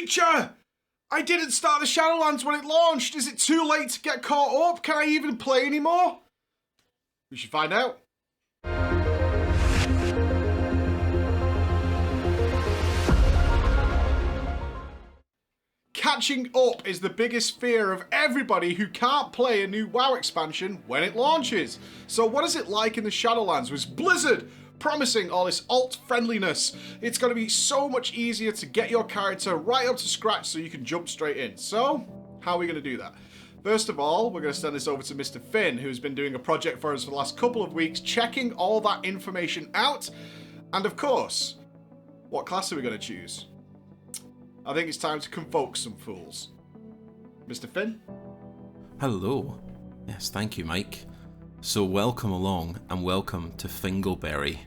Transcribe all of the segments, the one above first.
creature! I didn't start the Shadowlands when it launched. Is it too late to get caught up? Can I even play anymore? We should find out. Catching up is the biggest fear of everybody who can't play a new WoW expansion when it launches. So what is it like in the Shadowlands? Was Blizzard promising all this alt friendliness? It's going to be so much easier to get your character right up to scratch so you can jump straight in. So how are we going to do that? First of all, we're going to send this over to Mr. Finn, who's been doing a project for us for the last couple of weeks, checking all that information out. And of course, what class are we going to choose? I think it's time to convoke some fools. Mr. Finn? Hello. Yes, thank you, Mike. So welcome along, and welcome to Fingleberry.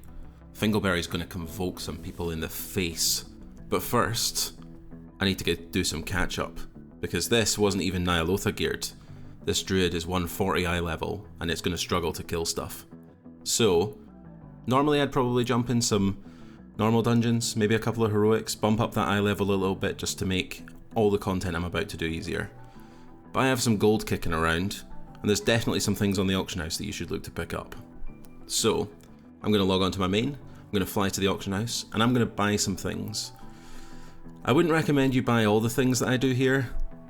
Fingleberry's going to convoke some people in the face. But first, I need to do some catch-up, because this wasn't even Nyalotha geared. This druid is 140 eye level, and it's going to struggle to kill stuff. So, normally I'd probably jump in some normal dungeons, maybe a couple of heroics, bump up that eye level a little bit just to make all the content I'm about to do easier. But I have some gold kicking around, and there's definitely some things on the auction house that you should look to pick up. So, I'm going to log on to my main, I'm going to fly to the auction house, and I'm going to buy some things. I wouldn't recommend you buy all the things that I do here.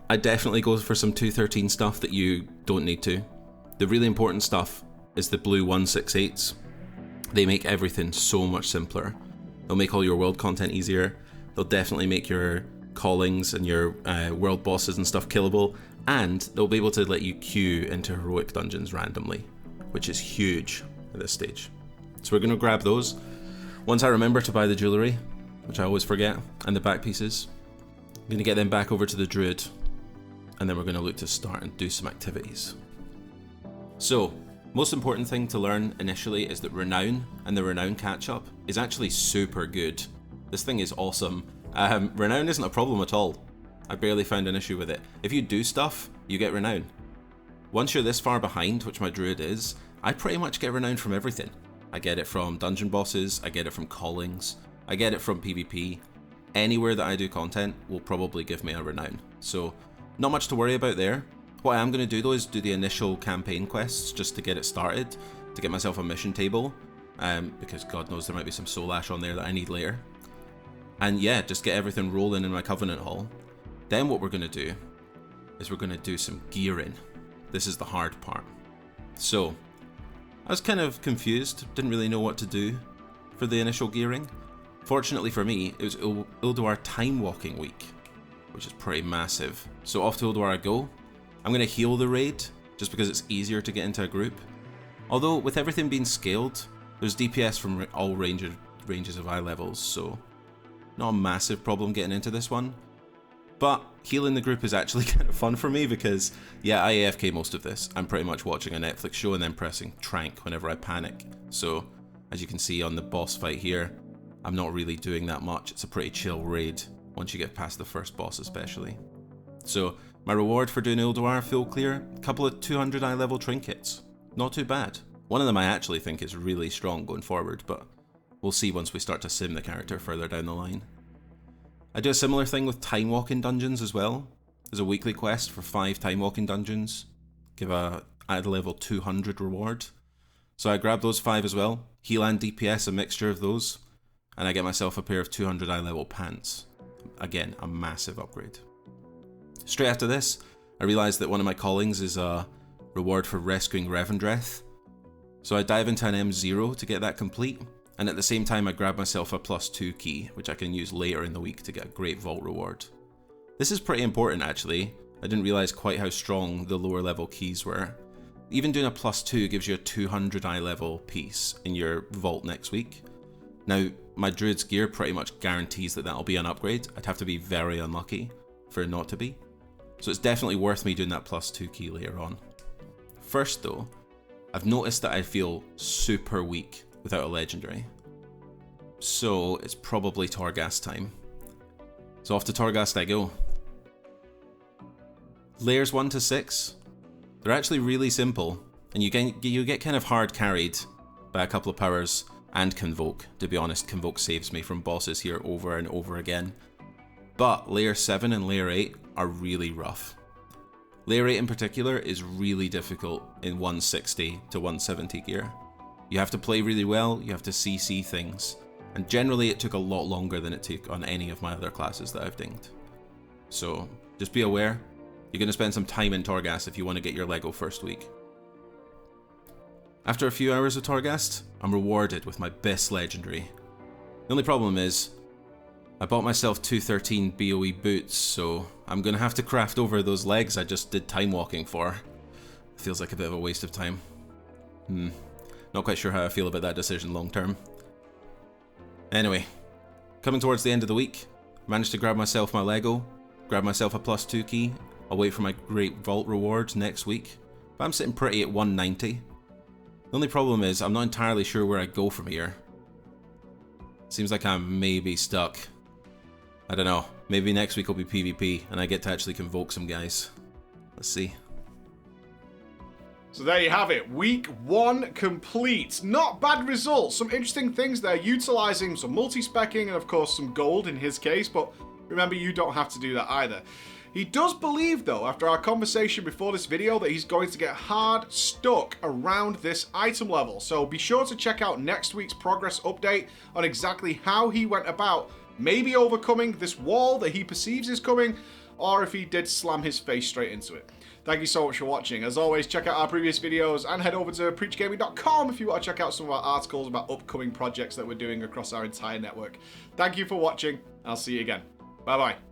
I definitely go for some 213 stuff that you don't need to. The really important stuff is the blue 168s. They make everything so much simpler. They'll make all your world content easier. They'll definitely make your callings and your world bosses and stuff killable. And they'll be able to let you queue into heroic dungeons randomly, which is huge at this stage. So we're going to grab those. Once I remember to buy the jewellery, which I always forget, and the back pieces, I'm going to get them back over to the druid. And then we're going to look to start and do some activities. So, most important thing to learn initially is that Renown and the Renown catch-up is actually super good. This thing is awesome. Renown isn't a problem at all. I barely found an issue with it. If you do stuff, you get Renown. Once you're this far behind, which my druid is, I pretty much get Renown from everything. I get it from dungeon bosses, I get it from callings, I get it from PvP. Anywhere that I do content will probably give me a Renown. So, not much to worry about there. What I am going to do though is do the initial campaign quests just to get it started, to get myself a mission table, because God knows there might be some soul ash on there that I need later. And yeah, just get everything rolling in my Covenant Hall. Then what we're going to do is we're going to do some gearing. This is the hard part. So, I was kind of confused, didn't really know what to do for the initial gearing. Fortunately for me, it was Ulduar Timewalking week, which is pretty massive. So off to Ulduar I go. I'm going to heal the raid, just because it's easier to get into a group. Although, with everything being scaled, there's DPS from all ranges of eye levels, so not a massive problem getting into this one. But healing the group is actually kind of fun for me because, yeah, I AFK most of this. I'm pretty much watching a Netflix show and then pressing trank whenever I panic. So, as you can see on the boss fight here, I'm not really doing that much. It's a pretty chill raid, once you get past the first boss especially. So, my reward for doing Ulduar full clear, a couple of 200 eye level trinkets. Not too bad. One of them I actually think is really strong going forward, but we'll see once we start to sim the character further down the line. I do a similar thing with Timewalking Dungeons as well. There's a weekly quest for 5 Timewalking Dungeons. Give a eye level 200 reward. So I grab those 5 as well. Heal and DPS, a mixture of those. And I get myself a pair of 200 eye level pants. Again, a massive upgrade. Straight after this, I realised that one of my callings is a reward for rescuing Revendreth. So I dive into an M0 to get that complete, and at the same time I grab myself a +2 key, which I can use later in the week to get a great vault reward. This is pretty important actually. I didn't realise quite how strong the lower level keys were. Even doing a +2 gives you a 200 eye level piece in your vault next week. Now, my druid's gear pretty much guarantees that that'll be an upgrade. I'd have to be very unlucky for it not to be. So it's definitely worth me doing that +2 key later on. First though, I've noticed that I feel super weak without a legendary. So it's probably Torghast time. So off to Torghast I go. Layers 1 to 6, they're actually really simple, and you get kind of hard carried by a couple of powers and Convoke. To be honest, Convoke saves me from bosses here over and over again. But Layer 7 and Layer 8 are really rough. Layer 8 in particular is really difficult in 160 to 170 gear. You have to play really well, you have to CC things, and generally it took a lot longer than it took on any of my other classes that I've dinged. So just be aware, you're going to spend some time in Torghast if you want to get your Lego first week. After a few hours of Torghast, I'm rewarded with my best legendary. The only problem is, I bought myself 213 BOE boots, so I'm going to have to craft over those legs I just did time walking for. Feels like a bit of a waste of time. Not quite sure how I feel about that decision long term. Anyway, coming towards the end of the week, managed to grab myself my Lego, grab myself a +2 key. I'll wait for my great vault rewards next week, but I'm sitting pretty at 190. The only problem is I'm not entirely sure where I go from here. Seems like I'm maybe stuck. I don't know, maybe next week will be PvP and I get to actually convoke some guys. Let's see. So there you have it, week 1 complete. Not bad results, some interesting things there, utilising some multi-specking and of course some gold in his case, but remember you don't have to do that either. He does believe though, after our conversation before this video, that he's going to get hard stuck around this item level. So be sure to check out next week's progress update on exactly how he went about maybe overcoming this wall that he perceives is coming, or if he did slam his face straight into it. Thank you so much for watching. As always, check out our previous videos and head over to preachgaming.com if you want to check out some of our articles about upcoming projects that we're doing across our entire network. Thank you for watching. I'll see you again. Bye bye.